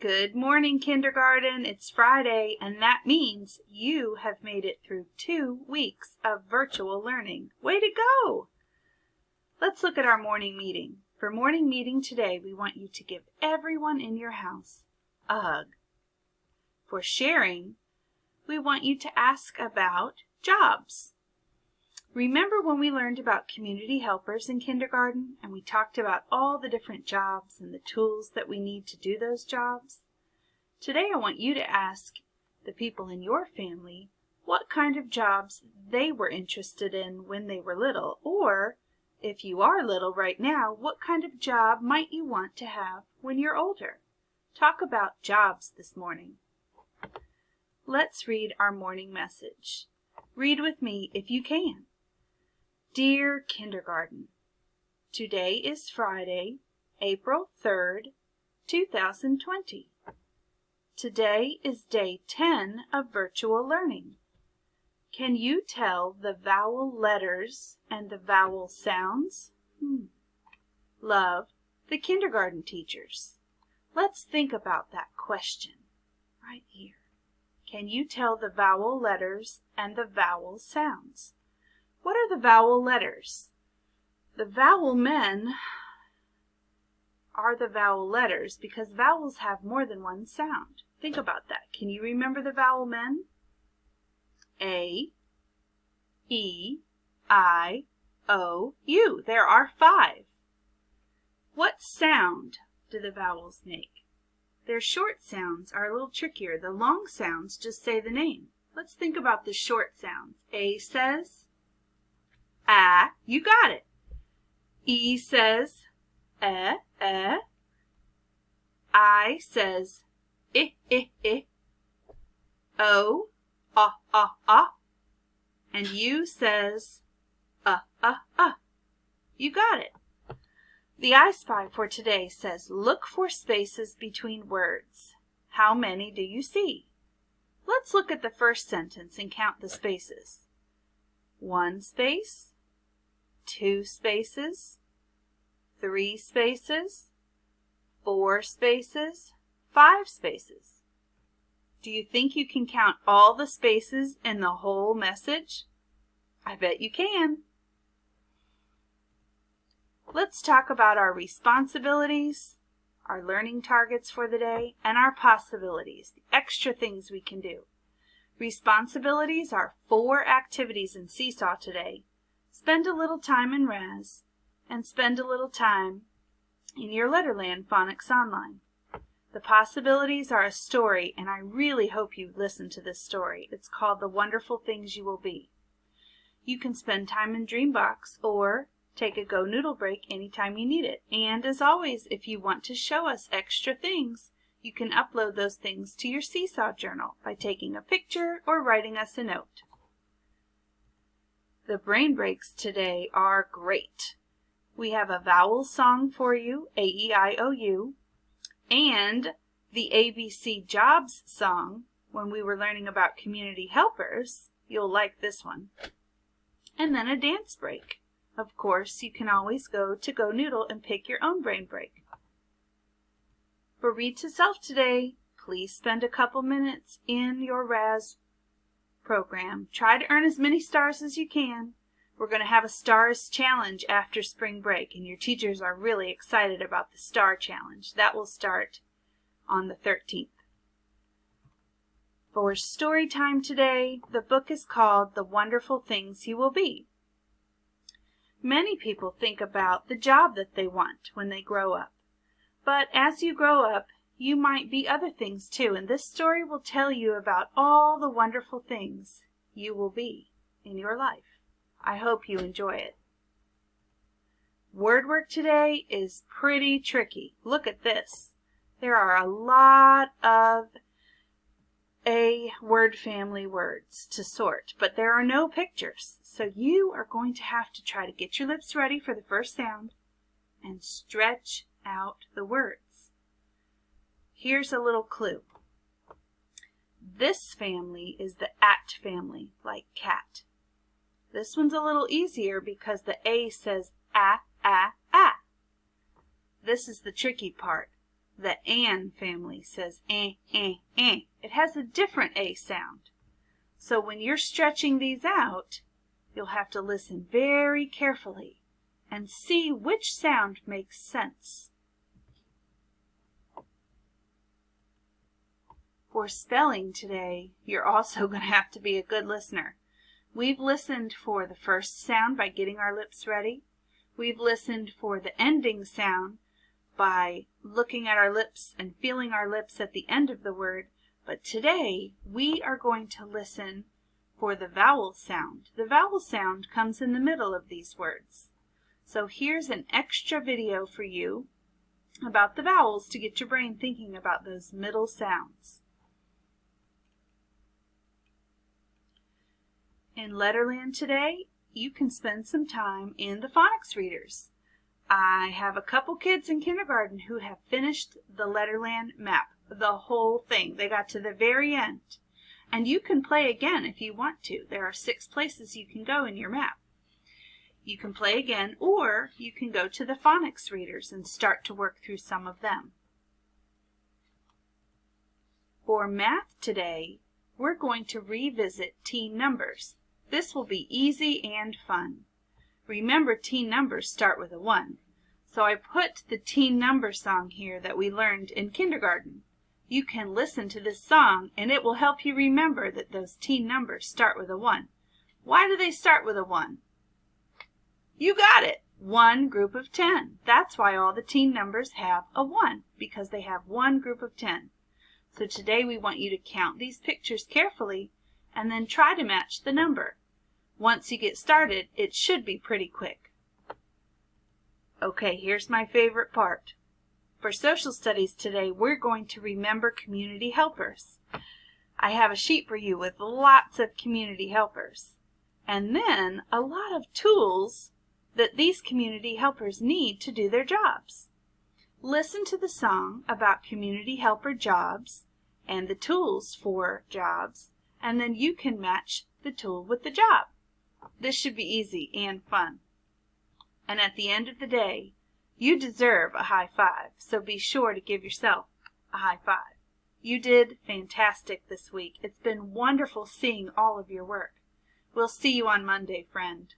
Good morning, kindergarten. It's Friday, and that means you have made it through 2 weeks of virtual learning. Way to go! Let's look at our morning meeting. For morning meeting today, we want you to give everyone in your house a hug. For sharing, we want you to ask about jobs. Remember when we learned about community helpers in kindergarten and we talked about all the different jobs and the tools that we need to do those jobs? Today I want you to ask the people in your family what kind of jobs they were interested in when they were little, or if you are little right now, what kind of job might you want to have when you're older? Talk about jobs this morning. Let's read our morning message. Read with me if you can. Dear Kindergarten, today is Friday, April 3rd, 2020. Today is day 10 of virtual learning. Can you tell the vowel letters and the vowel sounds? Love, the kindergarten teachers. Let's think about that question right here. Can you tell the vowel letters and the vowel sounds? What are the vowel letters? The vowel men are the vowel letters because vowels have more than one sound. Think about that. Can you remember the vowel men? A, E, I, O, U. There are 5. What sound do the vowels make? Their short sounds are a little trickier. The long sounds just say the name. Let's think about the short sounds. A says, ah, you got it. E says, eh. I says, eh. O, ah. And U says, You got it. The I Spy for today says, look for spaces between words. How many do you see? Let's look at the first sentence and count the spaces. 1 space, 2 spaces, 3 spaces, 4 spaces, 5 spaces. Do you think you can count all the spaces in the whole message? I bet you can. Let's talk about our responsibilities, our learning targets for the day, and our possibilities, the extra things we can do. Responsibilities are 4 activities in Seesaw today. Spend a little time in RAS, and spend a little time in your Letterland Phonics Online. The possibilities are a story, and I really hope you listen to this story. It's called The Wonderful Things You Will Be. You can spend time in Dreambox or take a Go Noodle break anytime you need it. And as always, if you want to show us extra things, you can upload those things to your Seesaw journal by taking a picture or writing us a note. The brain breaks today are great. We have a vowel song for you, A-E-I-O-U, and the ABC Jobs song when we were learning about community helpers. You'll like this one. And then a dance break. Of course, you can always go to Go Noodle and pick your own brain break. For Read to Self today, please spend a couple minutes in your RAS program. Try to earn as many stars as you can. We're going to have a stars challenge after spring break, and your teachers are really excited about the star challenge. That will start on the 13th. For story time today, the book is called The Wonderful Things You Will Be. Many people think about the job that they want when they grow up. But as you grow up, you might be other things too, and this story will tell you about all the wonderful things you will be in your life. I hope you enjoy it. Word work today is pretty tricky. Look at this. There are a lot of A word family words to sort, but there are no pictures. So you are going to have to try to get your lips ready for the first sound and stretch out the words. Here's a little clue. This family is the at family, like cat. This one's a little easier because the A says ah. This is the tricky part. The an family says eh, eh, eh. It has a different A sound. So when you're stretching these out, you'll have to listen very carefully and see which sound makes sense. For spelling today, you're also going to have to be a good listener. We've listened for the first sound by getting our lips ready. We've listened for the ending sound by looking at our lips and feeling our lips at the end of the word. But today, we are going to listen for the vowel sound. The vowel sound comes in the middle of these words. So here's an extra video for you about the vowels to get your brain thinking about those middle sounds. In Letterland today, you can spend some time in the phonics readers. I have a couple kids in kindergarten who have finished the Letterland map, the whole thing. They got to the very end. And you can play again if you want to. There are 6 places you can go in your map. You can play again, or you can go to the phonics readers and start to work through some of them. For math today, we're going to revisit teen numbers. This will be easy and fun. Remember, teen numbers start with a 1. So I put the teen number song here that we learned in kindergarten. You can listen to this song and it will help you remember that those teen numbers start with a 1. Why do they start with a 1? You got it! 1 group of 10. That's why all the teen numbers have a 1, because they have 1 group of 10. So today we want you to count these pictures carefully and then try to match the number. Once you get started, it should be pretty quick. Okay, here's my favorite part. For social studies today, we're going to remember community helpers. I have a sheet for you with lots of community helpers. And then a lot of tools that these community helpers need to do their jobs. Listen to the song about community helper jobs and the tools for jobs, and then you can match the tool with the job. This should be easy and fun. And at the end of the day, you deserve a high five, so be sure to give yourself a high five. You did fantastic this week. It's been wonderful seeing all of your work. We'll see you on Monday, friend.